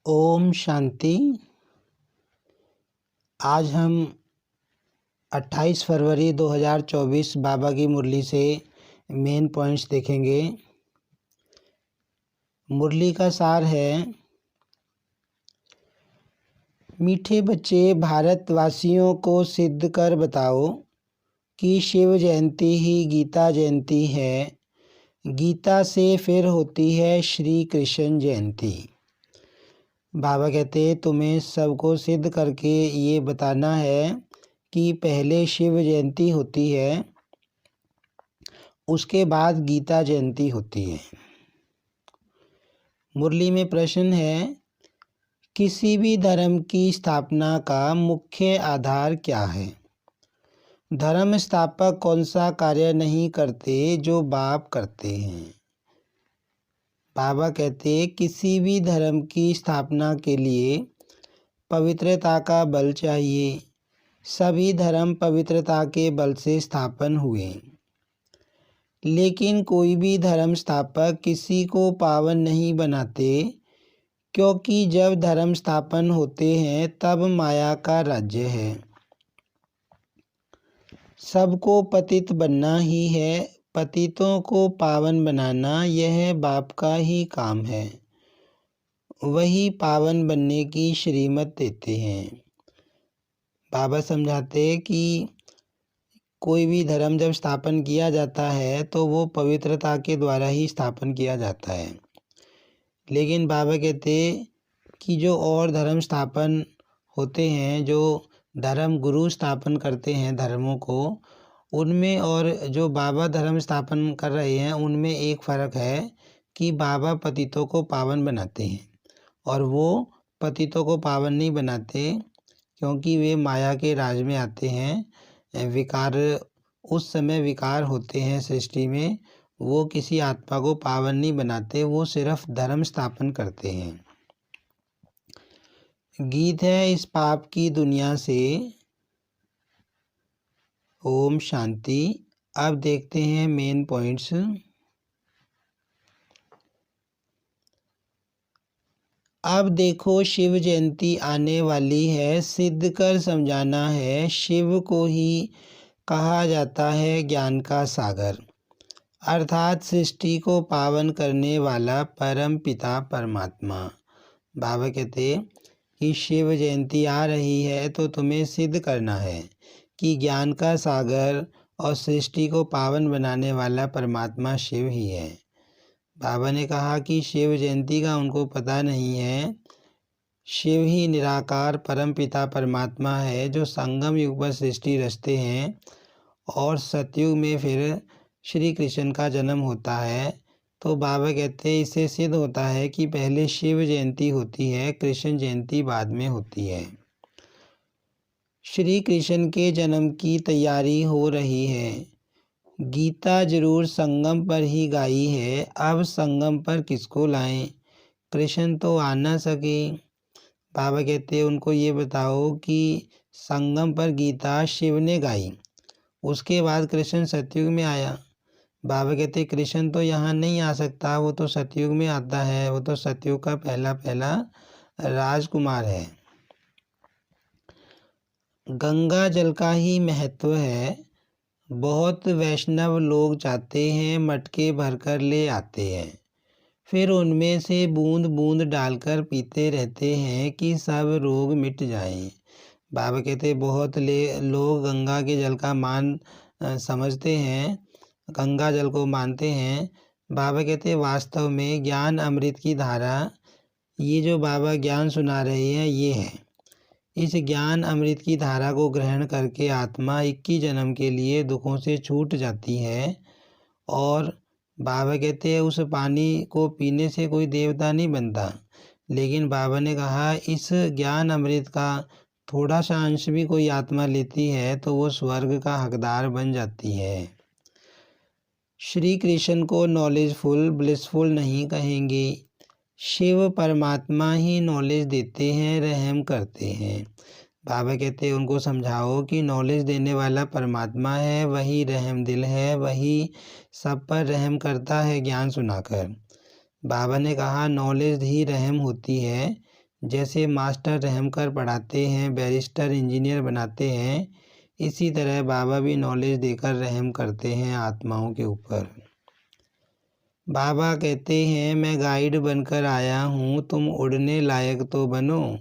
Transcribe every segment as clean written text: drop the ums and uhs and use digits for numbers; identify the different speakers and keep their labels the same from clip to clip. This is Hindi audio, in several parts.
Speaker 1: ओम शांति। आज हम 28 फरवरी 2024 बाबा की मुरली से मेन पॉइंट्स देखेंगे। मुरली का सार है, मीठे बच्चे भारतवासियों को सिद्ध कर बताओ कि शिव जयंती ही गीता जयंती है। गीता से फिर होती है श्री कृष्ण जयंती। बाबा कहते तुम्हें सबको सिद्ध करके ये बताना है कि पहले शिव जयंती होती है, उसके बाद गीता जयंती होती है। मुरली में प्रश्न है, किसी भी धर्म की स्थापना का मुख्य आधार क्या है? धर्म स्थापक कौन सा कार्य नहीं करते जो बाप करते हैं? बाबा कहते किसी भी धर्म की स्थापना के लिए पवित्रता का बल चाहिए। सभी धर्म पवित्रता के बल से स्थापन हुए, लेकिन कोई भी धर्म स्थापक किसी को पावन नहीं बनाते, क्योंकि जब धर्म स्थापन होते हैं तब माया का राज्य है। सबको पतित बनना ही है, पतितों को पावन बनाना यह बाप का ही काम है। वही पावन बनने की श्रीमत देते हैं। बाबा समझाते कि कोई भी धर्म जब स्थापन किया जाता है तो वो पवित्रता के द्वारा ही स्थापन किया जाता है। लेकिन बाबा कहते कि जो और धर्म स्थापन होते हैं, जो धर्म गुरु स्थापन करते हैं धर्मों को, उनमें और जो बाबा धर्म स्थापन कर रहे हैं उनमें एक फ़र्क है कि बाबा पतितों को पावन बनाते हैं और वो पतितों को पावन नहीं बनाते, क्योंकि वे माया के राज में आते हैं। विकार, उस समय विकार होते हैं सृष्टि में, वो किसी आत्मा को पावन नहीं बनाते, वो सिर्फ धर्म स्थापन करते हैं। गीत है इस पाप की दुनिया से। ओम शांति। अब देखते हैं मेन पॉइंट्स। अब देखो शिव जयंती आने वाली है, सिद्ध कर समझाना है। शिव को ही कहा जाता है ज्ञान का सागर, अर्थात सृष्टि को पावन करने वाला परम पिता परमात्मा। बाबा कहते कि शिव जयंती आ रही है तो तुम्हें सिद्ध करना है कि ज्ञान का सागर और सृष्टि को पावन बनाने वाला परमात्मा शिव ही है। बाबा ने कहा कि शिव जयंती का उनको पता नहीं है। शिव ही निराकार परम पिता परमात्मा है जो संगम युग पर सृष्टि रचते हैं और सतयुग में फिर श्री कृष्ण का जन्म होता है। तो बाबा कहते हैं इससे सिद्ध होता है कि पहले शिव जयंती होती है, कृष्ण जयंती बाद में होती है। श्री कृष्ण के जन्म की तैयारी हो रही है। गीता जरूर संगम पर ही गाई है, अब संगम पर किसको लाएं? कृष्ण तो आ ना सके। बाबा कहते हैं उनको ये बताओ कि संगम पर गीता शिव ने गाई, उसके बाद कृष्ण सतयुग में आया। बाबा कहते कृष्ण तो यहाँ नहीं आ सकता, वो तो सतयुग में आता है, वो तो सतयुग का पहला राजकुमार है। गंगा जल का ही महत्व है। बहुत वैष्णव लोग जाते हैं, मटके भरकर ले आते हैं, फिर उनमें से बूंद बूंद डालकर पीते रहते हैं कि सब रोग मिट जाएं। बाबा कहते बहुत लोग गंगा के जल का मान समझते हैं, गंगा जल को मानते हैं। बाबा कहते वास्तव में ज्ञान अमृत की धारा, ये जो बाबा ज्ञान सुना रहे हैं ये है। इस ज्ञान अमृत की धारा को ग्रहण करके आत्मा 21 जन्म के लिए दुखों से छूट जाती है। और बाबा कहते हैं उस पानी को पीने से कोई देवता नहीं बनता, लेकिन बाबा ने कहा इस ज्ञान अमृत का थोड़ा सा अंश भी कोई आत्मा लेती है तो वो स्वर्ग का हकदार बन जाती है। श्री कृष्ण को नॉलेजफुल ब्लिसफुल नहीं कहेंगे। शिव परमात्मा ही नॉलेज देते हैं, रहम करते हैं। बाबा कहते हैं उनको समझाओ कि नॉलेज देने वाला परमात्मा है, वही रहम दिल है, वही सब पर रहम करता है ज्ञान सुनाकर। बाबा ने कहा नॉलेज ही रहम होती है। जैसे मास्टर रहम कर पढ़ाते हैं, बैरिस्टर इंजीनियर बनाते हैं, इसी तरह बाबा भी नॉलेज देकर रहम करते हैं आत्माओं के ऊपर। बाबा कहते हैं, मैं गाइड बनकर आया हूँ, तुम उड़ने लायक तो बनो।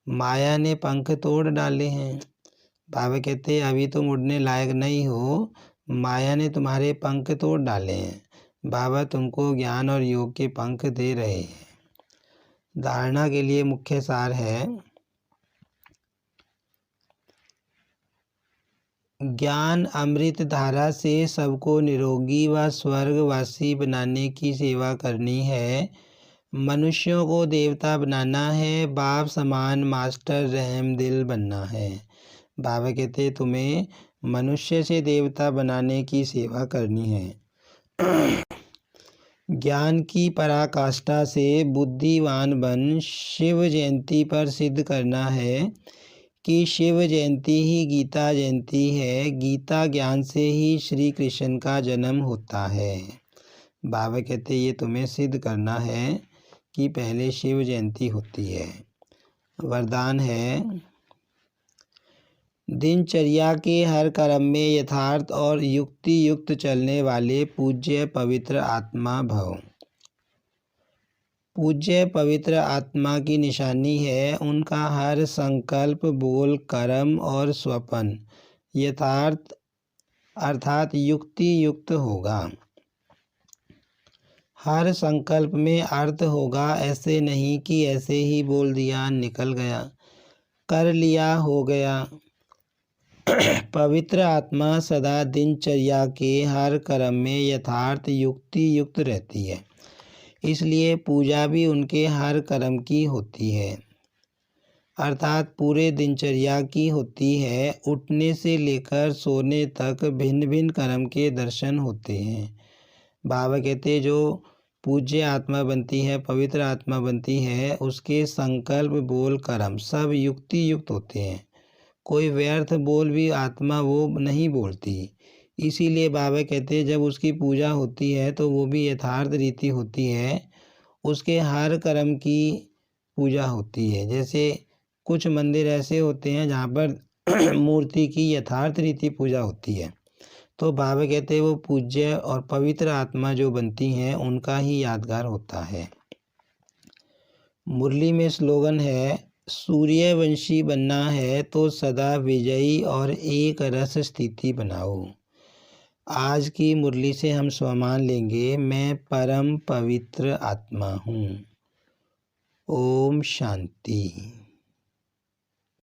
Speaker 1: माया ने पंख तोड़ डाले हैं। बाबा कहते हैं, अभी तुम उड़ने लायक नहीं हो, माया ने तुम्हारे पंख तोड़ डाले हैं। बाबा तुमको ज्ञान और योग के पंख दे रहे हैं। धारणा के लिए मुख्य सार है, ज्ञान अमृत धारा से सबको निरोगी व स्वर्गवासी बनाने की सेवा करनी है। मनुष्यों को देवता बनाना है, बाप समान मास्टर रहम दिल बनना है। बाबा कहते तुम्हें मनुष्य से देवता बनाने की सेवा करनी है। ज्ञान की पराकाष्ठा से बुद्धिवान बन शिव जयंती पर सिद्ध करना है कि शिव जयंती ही गीता जयंती है। गीता ज्ञान से ही श्री कृष्ण का जन्म होता है। बाबा कहते ये तुम्हें सिद्ध करना है कि पहले शिव जयंती होती है। वरदान है, दिनचर्या के हर कर्म में यथार्थ और युक्ति युक्त चलने वाले पूज्य पवित्र आत्मा भव। पूज्य पवित्र आत्मा की निशानी है उनका हर संकल्प, बोल, कर्म और स्वप्न यथार्थ अर्थात युक्ति युक्त होगा। हर संकल्प में अर्थ होगा, ऐसे नहीं कि ऐसे ही बोल दिया निकल गया, कर लिया हो गया। पवित्र आत्मा सदा दिनचर्या के हर कर्म में यथार्थ युक्ति युक्त रहती है, इसलिए पूजा भी उनके हर कर्म की होती है, अर्थात पूरे दिनचर्या की होती है। उठने से लेकर सोने तक भिन्न भिन्न कर्म के दर्शन होते हैं। बाबा कहते जो पूज्य आत्मा बनती है, पवित्र आत्मा बनती है, उसके संकल्प, बोल, कर्म सब युक्ति युक्त होते हैं। कोई व्यर्थ बोल भी आत्मा वो नहीं बोलती। इसीलिए बाबा कहते हैं जब उसकी पूजा होती है तो वो भी यथार्थ रीति होती है, उसके हर कर्म की पूजा होती है। जैसे कुछ मंदिर ऐसे होते हैं जहाँ पर मूर्ति की यथार्थ रीति पूजा होती है, तो बाबा कहते हैं वो पूज्य और पवित्र आत्मा जो बनती हैं उनका ही यादगार होता है। मुरली में स्लोगन है, सूर्यवंशी बनना है तो सदा विजयी और एक रस स्थिति बनाओ। आज की मुरली से हम स्वमान लेंगे, मैं परम पवित्र आत्मा हूँ। ओम शांति।